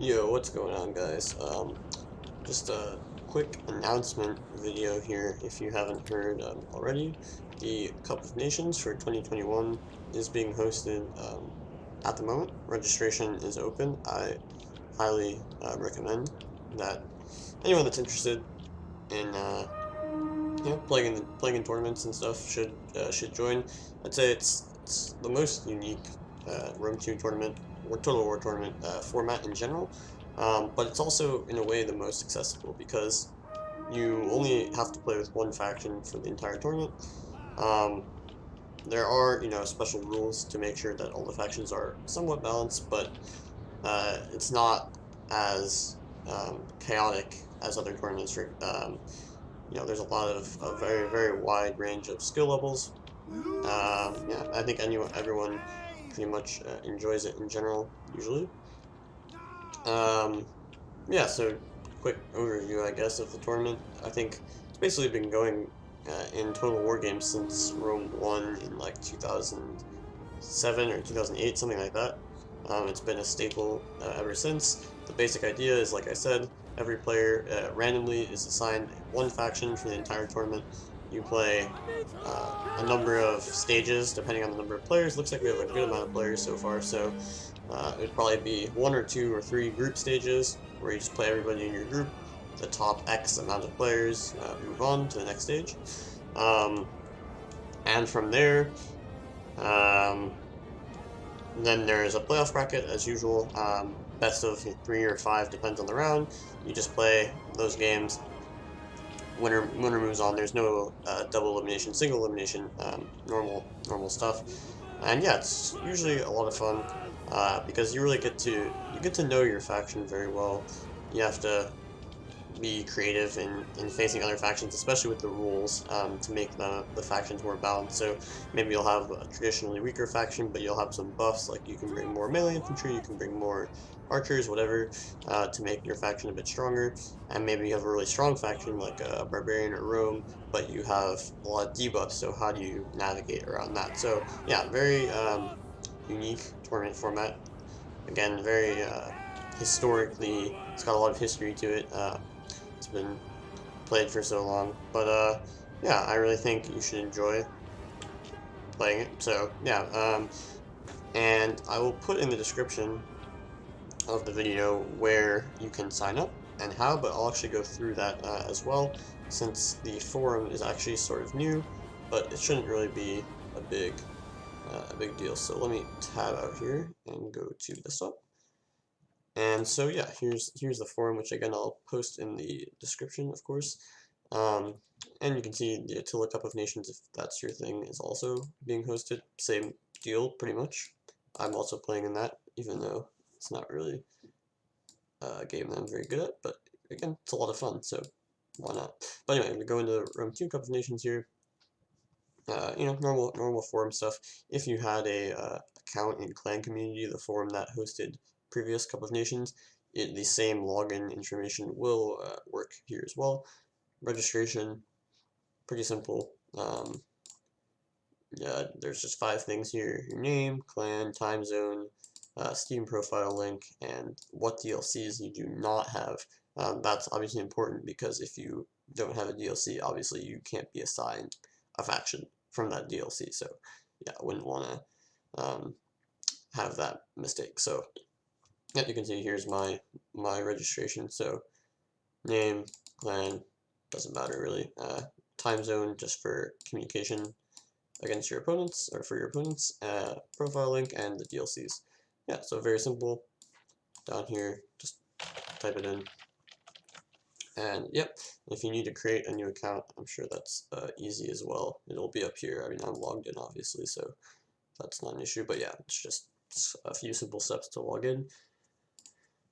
Yo, what's going on, guys? Just a quick announcement video here. If you haven't heard already, the Cup of Nations for 2021 is being hosted at the moment. Registration is open. I highly recommend that anyone that's interested in playing in tournaments and stuff should join. I'd say it's the most unique Rome 2 tournament or Total War tournament format in general, but it's also in a way the most accessible because you only have to play with one faction for the entire tournament. Um, there are special rules to make sure that all the factions are somewhat balanced, but it's not as chaotic as other tournaments. There's a very wide range of skill levels. Yeah, I think everyone pretty much enjoys it in general, usually. Um, yeah, so quick overview, I guess, of the tournament. I think it's basically been going in Total War games since Rome 1 in like 2007 or 2008, something like that. It's been a staple ever since. The basic idea is, like I said, every player randomly is assigned one faction for the entire tournament. You play a number of stages depending on the number of players. Looks like we have a good amount of players so far, so it'd probably be one or two or three group stages where you just play everybody in your group. The top X amount of players move on to the next stage. Um, and from there, um, then there's a playoff bracket as usual. Best of 3 or 5 depends on the round. You just play those games. Winner moves on. There's no double elimination, single elimination, normal stuff. And yeah, it's usually a lot of fun because you get to know your faction very well. You have to be creative in facing other factions, especially with the rules, to make the factions more balanced. So maybe you'll have a traditionally weaker faction, but you'll have some buffs, like you can bring more melee infantry, you can bring more archers, whatever, to make your faction a bit stronger. And maybe you have a really strong faction, like a barbarian or Rome, but you have a lot of debuffs, so how do you navigate around that? So yeah, very unique tournament format. Again, very historically, it's got a lot of history to it. It's been played for so long. But yeah, I really think you should enjoy playing it. So yeah, and I will put in the description of the video where you can sign up and how, but I'll actually go through that as well, since the forum is actually sort of new, but it shouldn't really be a big deal. So let me tab out here and go to desktop. And so yeah, here's the forum, which again I'll post in the description, of course. Um, and you can see the Attila Cup of Nations, if that's your thing, is also being hosted. Same deal, pretty much. I'm also playing in that, even though it's not really a game that I'm very good at. But again, it's a lot of fun, so why not? But anyway, we go into Rome 2 Cup of Nations here. Normal forum stuff. If you had a account in clancommunity, the forum that hosted previous Cup of Nations, the same login information will work here as well. Registration, pretty simple. Yeah, there's just 5 things here: your name, clan, time zone, Steam profile link, and what DLCs you do not have. That's obviously important because if you don't have a DLC, obviously you can't be assigned a faction from that DLC. So yeah, I wouldn't want to have that mistake. So yeah, you can see here's my registration. So name, clan, doesn't matter really. Time zone just for communication against your opponents, or for your opponents, profile link, and the DLCs. Yeah, so very simple. Down here, just type it in. And yep, if you need to create a new account, I'm sure that's easy as well. It'll be up here. I mean, I'm logged in, obviously, so that's not an issue. But yeah, it's just a few simple steps to log in.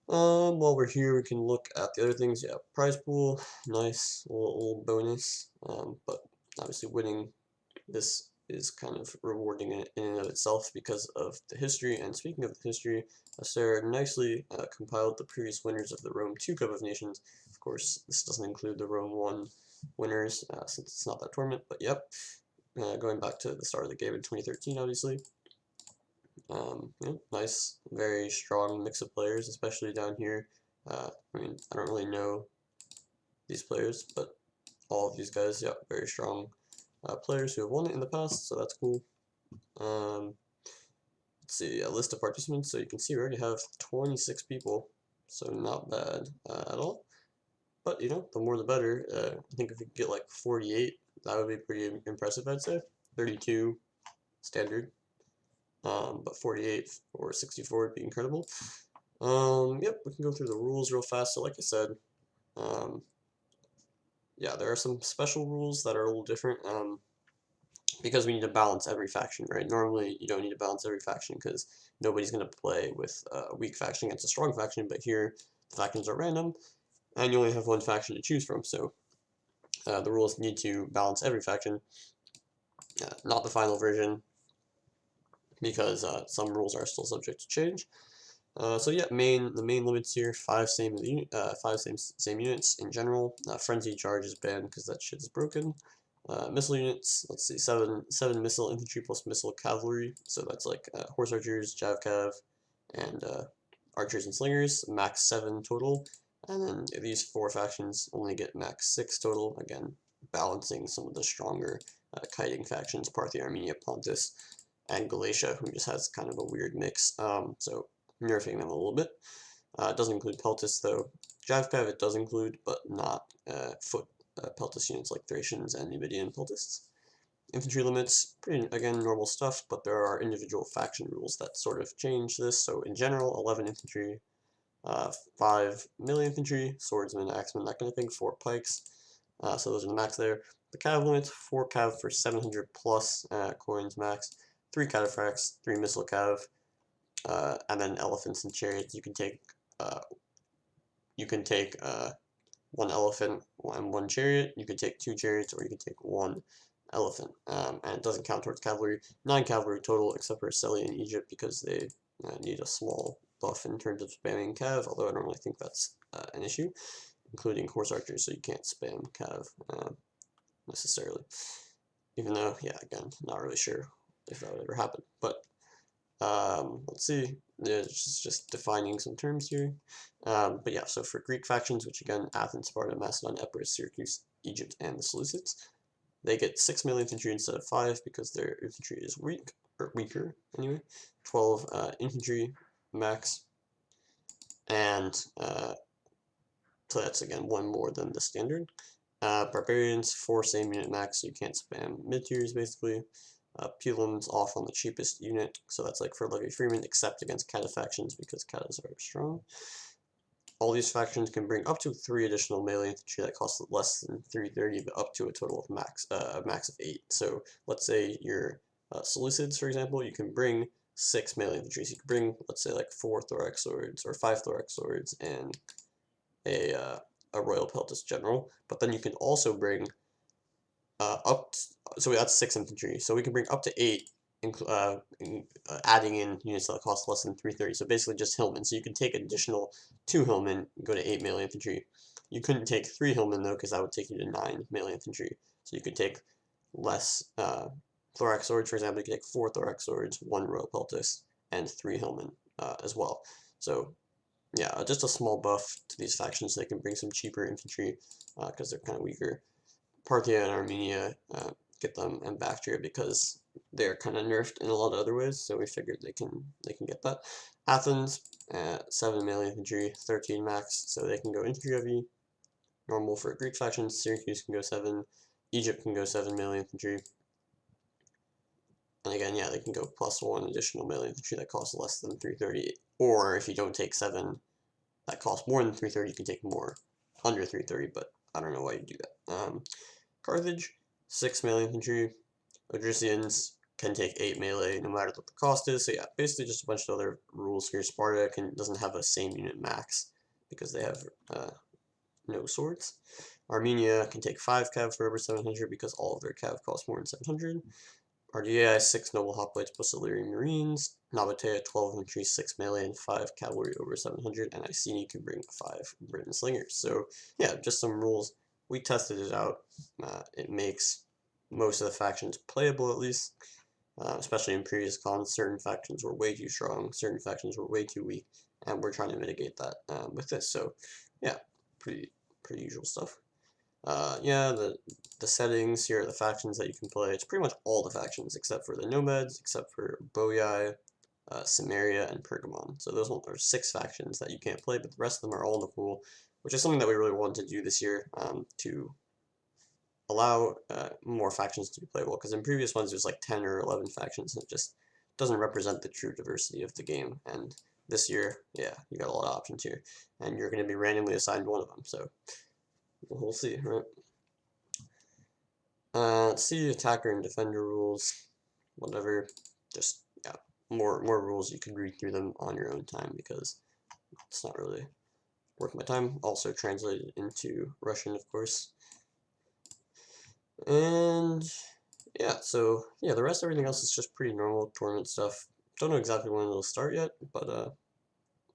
While we're here, we can look at the other things. Yeah, prize pool, nice little bonus. But obviously, winning this is kind of rewarding in and of itself because of the history. And speaking of the history, Asseror nicely compiled the previous winners of the Rome 2 Cup of Nations. Of course, this doesn't include the Rome 1 winners since it's not that tournament, but yep. Going back to the start of the game in 2013, obviously. Nice, very strong mix of players, especially down here. I mean, I don't really know these players, but all of these guys, yeah, very strong players who have won it in the past, so that's cool. Let's see, a list of participants, so you can see we already have 26 people, so not bad at all. But, the more the better. I think if we could get like 48, that would be pretty impressive, I'd say. 32, standard. But 48 or 64 would be incredible. Yep, we can go through the rules real fast. So like I said, yeah, there are some special rules that are a little different. Because we need to balance every faction, right? Normally, you don't need to balance every faction because nobody's going to play with a weak faction against a strong faction, but here, the factions are random, and you only have one faction to choose from, so the rules need to balance every faction. Not the final version, because some rules are still subject to change. So yeah, the main limits here: five same units in general. Frenzy charge is banned because that shit is broken. Missile units, let's see, seven missile infantry plus missile cavalry. So that's like horse archers, jav cav, and archers and slingers. Max 7 total. And then these four factions only get max 6 total. Again, balancing some of the stronger kiting factions: Parthia, Armenia, Pontus, and Galatia, who just has kind of a weird mix. So nerfing them a little bit. It doesn't include Peltis though. Javcav it does include, but not foot Peltis units like Thracians and Numidian Peltists. Infantry limits, pretty, again, normal stuff, but there are individual faction rules that sort of change this. So in general, 11 infantry, 5 melee infantry, swordsmen, axemen, that kind of thing, 4 pikes. So those are the max there. The cav limit, 4 cav for 700 plus coins max, 3 cataphracts, 3 missile cav, and then elephants and chariots. You can take 1 elephant and 1 chariot. You can take 2 chariots, or you can take 1 elephant. And it doesn't count towards cavalry. 9 cavalry total, except for Celi in Egypt, because they need a small buff in terms of spamming cav, although I don't really think that's an issue, including horse archers, so you can't spam cav necessarily. Even though, yeah, again, not really sure if that would ever happen. But let's see, it's just defining some terms here. But yeah, so for Greek factions, which again, Athens, Sparta, Macedon, Epirus, Syracuse, Egypt, and the Seleucids, they get 6 melee infantry instead of 5 because their infantry is weak, or weaker anyway. 12 infantry max, and so that's again 1 more than the standard. Barbarians, 4 same unit max, so you can't spam mid-tiers basically. Pelum's off on the cheapest unit, so that's like for Levy Freeman, except against Kata factions because Katas are strong. All these factions can bring up to 3 additional melee infantry that costs less than 330, but up to a total of max of 8. So let's say your Seleucids, for example, you can bring 6 melee infantry. So you can bring, let's say, like 4 thorax swords or 5 thorax swords and a royal peltis general. But then you can also bring so that's 6 infantry. So we can bring up to 8, adding in units that cost less than 330. So basically just hillmen. So you can take additional 2 hillmen, go to 8 melee infantry. You couldn't take 3 hillmen though, because that would take you to 9 melee infantry. So you could take less thorax swords, for example. You could take 4 thorax swords, 1 royal peltis, and 3 hillmen as well. So yeah, just a small buff to these factions. So they can bring some cheaper infantry because they're kind of weaker. Parthia and Armenia get them, and Bactria because they're kind of nerfed in a lot of other ways, so we figured they can get that. Athens, 7 melee infantry, 13 max, so they can go infantry heavy. Normal for Greek factions. Syracuse can go 7, Egypt can go 7 melee infantry. And again, yeah, they can go plus 1 additional melee infantry that costs less than 330, or if you don't take 7 that costs more than 330, you can take more under 330, but I don't know why you do that. Carthage, 6 melee infantry. Odrysians can take 8 melee no matter what the cost is. So yeah, basically just a bunch of other rules here. Sparta doesn't have a same unit max because they have no swords. Armenia can take 5 cav for over 700 because all of their cav cost more than 700. RDA, 6 noble hoplites plus Illyrian Marines. Nabatea, 12 infantry, 6 melee, and 5 cavalry over 700. And Iceni can bring 5 Britain slingers. So yeah, just some rules. We tested it out. It makes most of the factions playable, at least. Especially in previous cons, certain factions were way too strong, certain factions were way too weak, and we're trying to mitigate that with this. So, yeah, pretty usual stuff. Yeah, the settings here are the factions that you can play. It's pretty much all the factions except for the Nomads, except for Boyai, Samaria, and Pergamon. So those are 6 factions that you can't play, but the rest of them are all in the pool, which is something that we really wanted to do this year to allow more factions to be playable, because in previous ones there's like 10 or 11 factions, and it just doesn't represent the true diversity of the game. And this year, yeah, you got a lot of options here, and you're going to be randomly assigned one of them, so we'll see, right? Let's see attacker and defender rules, whatever, just, yeah, more rules. You can read through them on your own time, because it's not really worth my time. Also translated into Russian, of course. And yeah, so yeah, the rest, everything else is just pretty normal tournament stuff. Don't know exactly when it'll start yet, but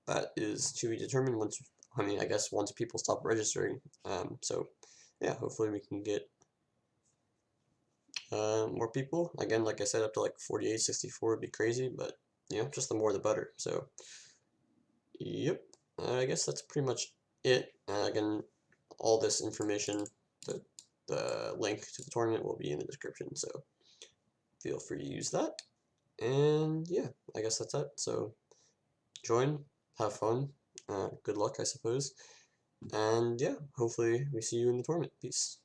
that is to be determined once, I mean, I guess once people stop registering. So yeah, hopefully we can get more people. Again, like I said, up to like 48, 64 would be crazy, but you know, just the more the better. So yep, I guess that's pretty much it. Again, all this information, the link to the tournament will be in the description, so feel free to use that. And yeah, I guess that's it. So join, have fun, good luck, I suppose. And yeah, hopefully we see you in the tournament. Peace.